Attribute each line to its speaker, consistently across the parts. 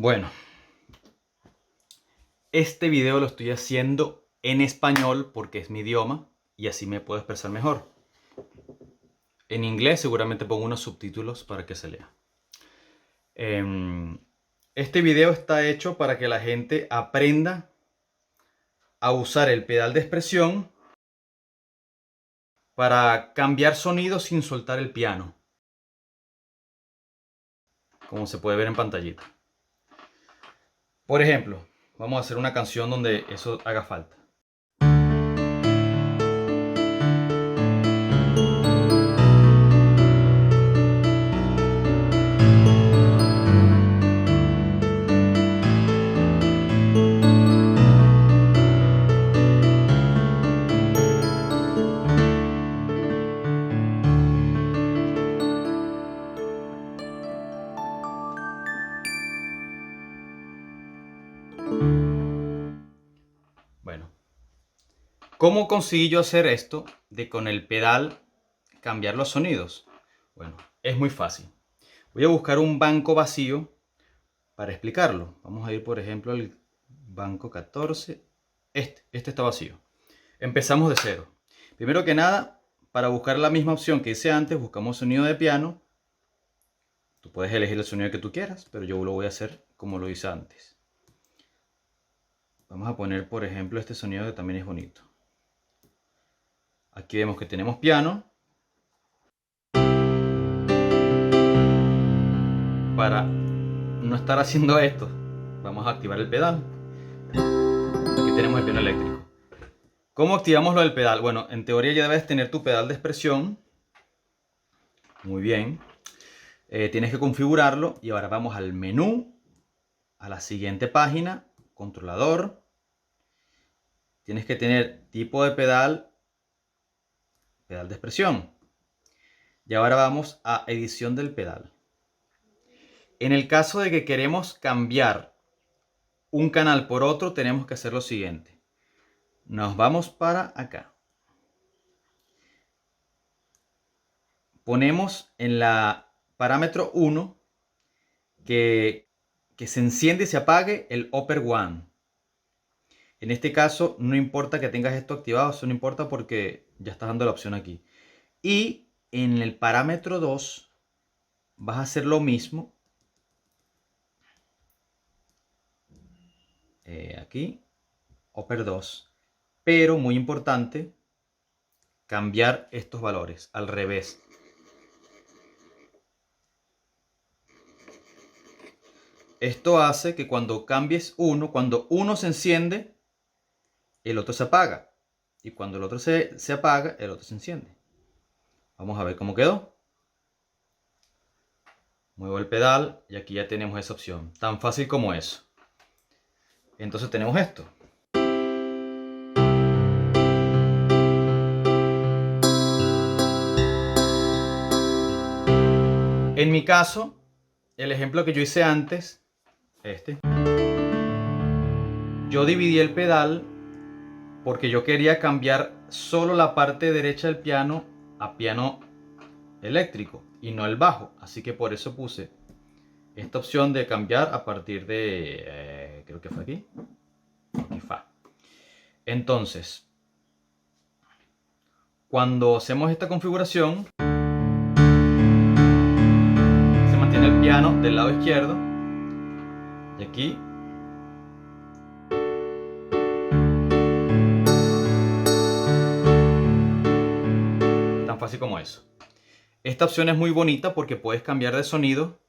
Speaker 1: Bueno, este video lo estoy haciendo en español porque es mi idioma y así me puedo expresar mejor. En inglés seguramente pongo unos subtítulos para que se lea. Este video está hecho para que la gente aprenda a usar el pedal de expresión para cambiar sonidos sin soltar el piano, como se puede ver en pantallita. Por ejemplo, vamos a hacer una canción donde eso haga falta. Bueno, ¿cómo conseguí yo hacer esto de con el pedal cambiar los sonidos? Bueno, es muy fácil. Voy a buscar un banco vacío para explicarlo. Vamos a ir, por ejemplo, al banco 14. Este está vacío. Empezamos de cero. Primero que nada, para buscar la misma opción que hice antes, buscamos sonido de piano. Tú puedes elegir el sonido que tú quieras, pero yo lo voy a hacer como lo hice antes. Vamos a poner, por ejemplo, este sonido que también es bonito. Aquí vemos que tenemos piano. Para no estar haciendo esto, vamos a activar el pedal. Aquí tenemos el piano eléctrico. ¿Cómo activamos lo del pedal? Bueno, en teoría ya debes tener tu pedal de expresión. Muy bien. Tienes que configurarlo y ahora vamos al menú, a la siguiente página, controlador. Tienes que tener tipo de pedal, pedal de expresión. Y ahora vamos a edición del pedal. En el caso de que queremos cambiar un canal por otro, tenemos que hacer lo siguiente. Nos vamos para acá. Ponemos en la parámetro 1 que se enciende y se apague el Upper One. En este caso no importa que tengas esto activado, eso no importa porque ya estás dando la opción aquí. Y en el parámetro 2 vas a hacer lo mismo. Aquí, Upper 2. Pero muy importante, cambiar estos valores al revés. Esto hace que cuando cambies uno, cuando uno se enciende, el otro se apaga. Y cuando el otro se apaga, el otro se enciende. Vamos a ver cómo quedó. Muevo el pedal y aquí ya tenemos esa opción. Tan fácil como eso. Entonces tenemos esto. En mi caso, el ejemplo que yo hice antes, yo dividí el pedal porque yo quería cambiar solo la parte derecha del piano a piano eléctrico y no el bajo. Así que por eso puse esta opción de cambiar a partir de, creo que fue aquí, Fa. Entonces, cuando hacemos esta configuración, se mantiene el piano del lado izquierdo y aquí tan fácil como eso. Esta opción es muy bonita porque puedes cambiar de sonido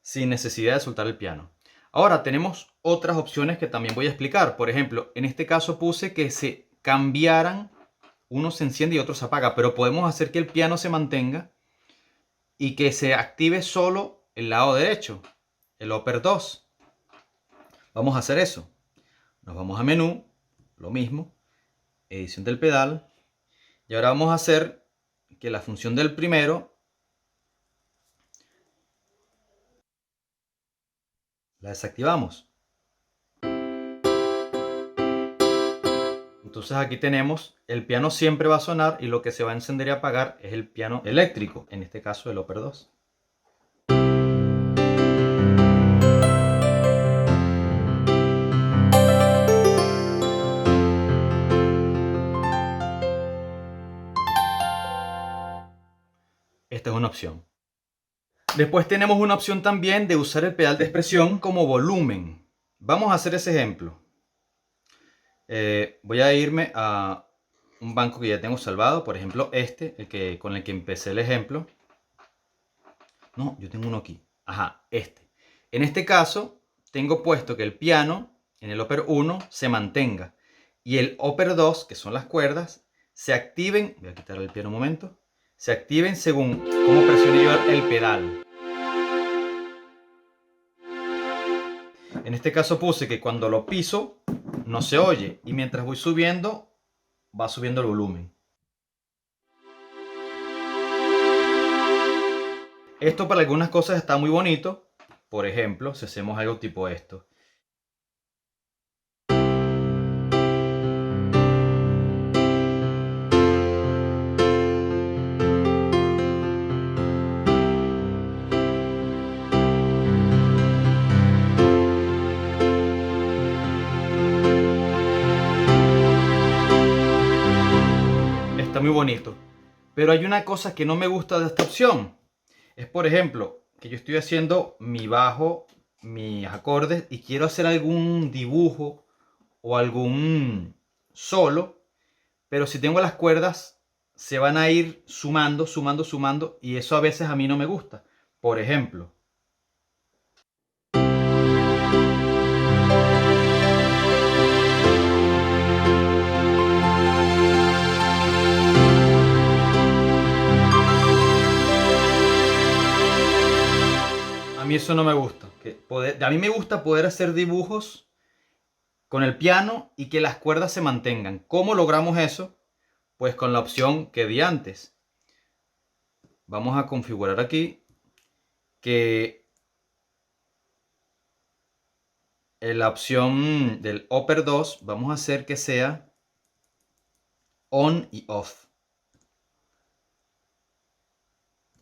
Speaker 1: sin necesidad de soltar el piano. Ahora tenemos otras opciones que también voy a explicar. Por ejemplo, en este caso puse que se cambiaran, uno se enciende y otro se apaga, pero podemos hacer que el piano se mantenga y que se active solo el lado derecho, el Upper 2. Vamos a hacer eso. Nos vamos a menú, lo mismo, edición del pedal, y ahora vamos a hacer que la función del primero la desactivamos. Entonces aquí tenemos, el piano siempre va a sonar y lo que se va a encender y apagar es el piano eléctrico, en este caso el Upper 2. Después tenemos una opción también de usar el pedal de expresión como volumen. Vamos a hacer ese ejemplo. Voy a irme a un banco que ya tengo salvado, por ejemplo con el que empecé el ejemplo. No, yo tengo uno aquí. Ajá, este. En este caso, tengo puesto que el piano en el upper 1 se mantenga y el upper 2, que son las cuerdas, se activen. Voy a quitar el piano un momento. Se activen según cómo presione yo el pedal. En este caso puse que cuando lo piso no se oye y mientras voy subiendo va subiendo el volumen. Esto para algunas cosas está muy bonito. Por ejemplo, si hacemos algo tipo esto. Está muy bonito. Pero hay una cosa que no me gusta de esta opción. Es, por ejemplo, que yo estoy haciendo mi bajo, mis acordes y quiero hacer algún dibujo o algún solo, pero si tengo las cuerdas se van a ir sumando, sumando, sumando y eso a veces a mí no me gusta. Por ejemplo, a mí eso no me gusta. A mí me gusta poder hacer dibujos con el piano y que las cuerdas se mantengan. ¿Cómo logramos eso? Pues con la opción que di antes. Vamos a configurar aquí que en la opción del upper 2 vamos a hacer que sea on y off.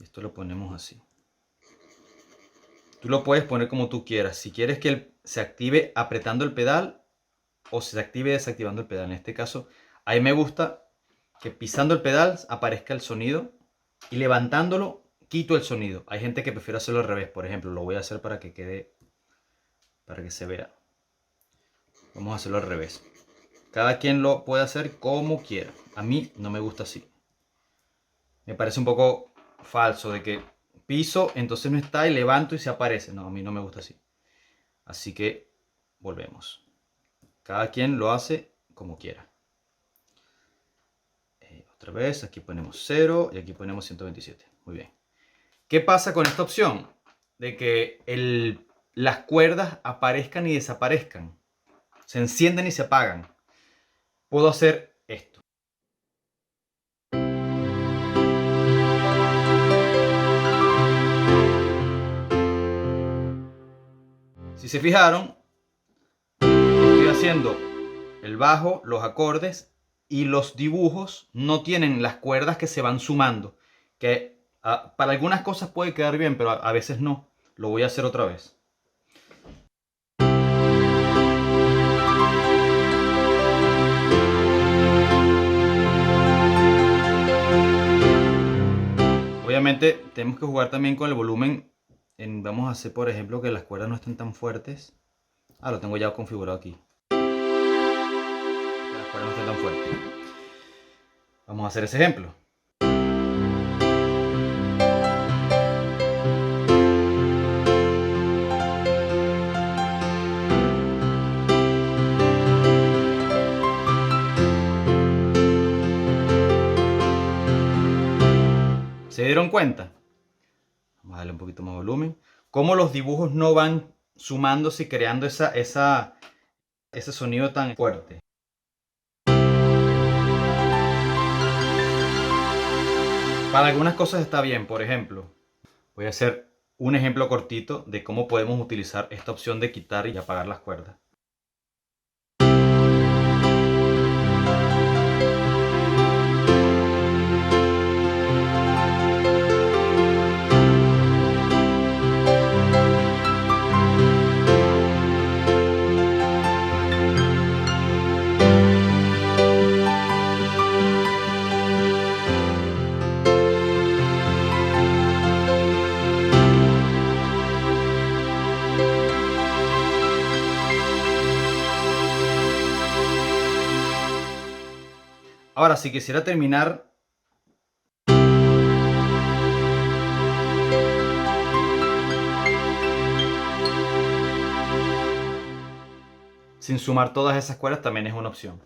Speaker 1: Esto lo ponemos así. Tú lo puedes poner como tú quieras. Si quieres que él se active apretando el pedal o se active desactivando el pedal. En este caso, a mí me gusta que pisando el pedal aparezca el sonido y levantándolo quito el sonido. Hay gente que prefiere hacerlo al revés. Por ejemplo, lo voy a hacer para que quede, para que se vea. Vamos a hacerlo al revés. Cada quien lo puede hacer como quiera. A mí no me gusta así. Me parece un poco falso de que piso, entonces no está y levanto y se aparece. No, a mí no me gusta así. Así que volvemos. Cada quien lo hace como quiera. Otra vez, aquí ponemos 0 y aquí ponemos 127. Muy bien. ¿Qué pasa con esta opción? De que las cuerdas aparezcan y desaparezcan. Se encienden y se apagan. Puedo hacer esto. Si se fijaron, estoy haciendo el bajo, los acordes y los dibujos no tienen las cuerdas que se van sumando. Que para algunas cosas puede quedar bien, pero a veces no. Lo voy a hacer otra vez. Obviamente tenemos que jugar también con el volumen. Vamos a hacer, por ejemplo, que las cuerdas no estén tan fuertes. Lo tengo ya configurado aquí. Que las cuerdas no estén tan fuertes. Vamos a hacer ese ejemplo. ¿Se dieron cuenta? Vamos a darle un poquito más volumen. Cómo los dibujos no van sumándose y creando ese sonido tan fuerte. Para algunas cosas está bien. Por ejemplo, voy a hacer un ejemplo cortito de cómo podemos utilizar esta opción de quitar y apagar las cuerdas. Ahora, si quisiera terminar sin sumar todas esas cuerdas, también es una opción.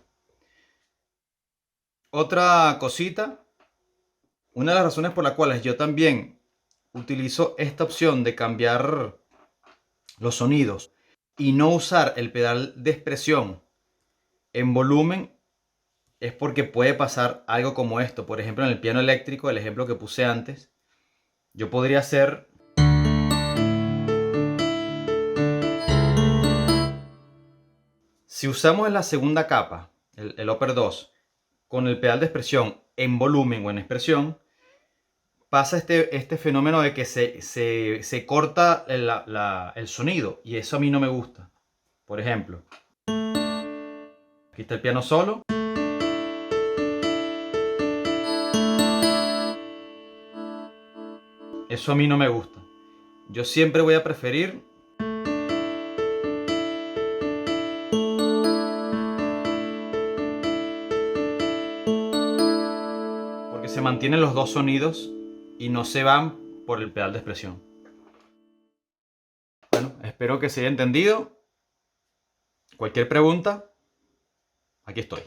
Speaker 1: Otra cosita, una de las razones por las cuales yo también utilizo esta opción de cambiar los sonidos y no usar el pedal de expresión en volumen es porque puede pasar algo como esto. Por ejemplo, en el piano eléctrico, el ejemplo que puse antes, yo podría hacer... Si usamos en la segunda capa, el upper 2, con el pedal de expresión en volumen o en expresión, pasa este fenómeno de que se corta el sonido, y eso a mí no me gusta. Por ejemplo, aquí está el piano solo. Eso a mí no me gusta. Yo siempre voy a preferir porque se mantienen los dos sonidos y no se van por el pedal de expresión. Bueno, espero que se haya entendido. Cualquier pregunta, aquí estoy.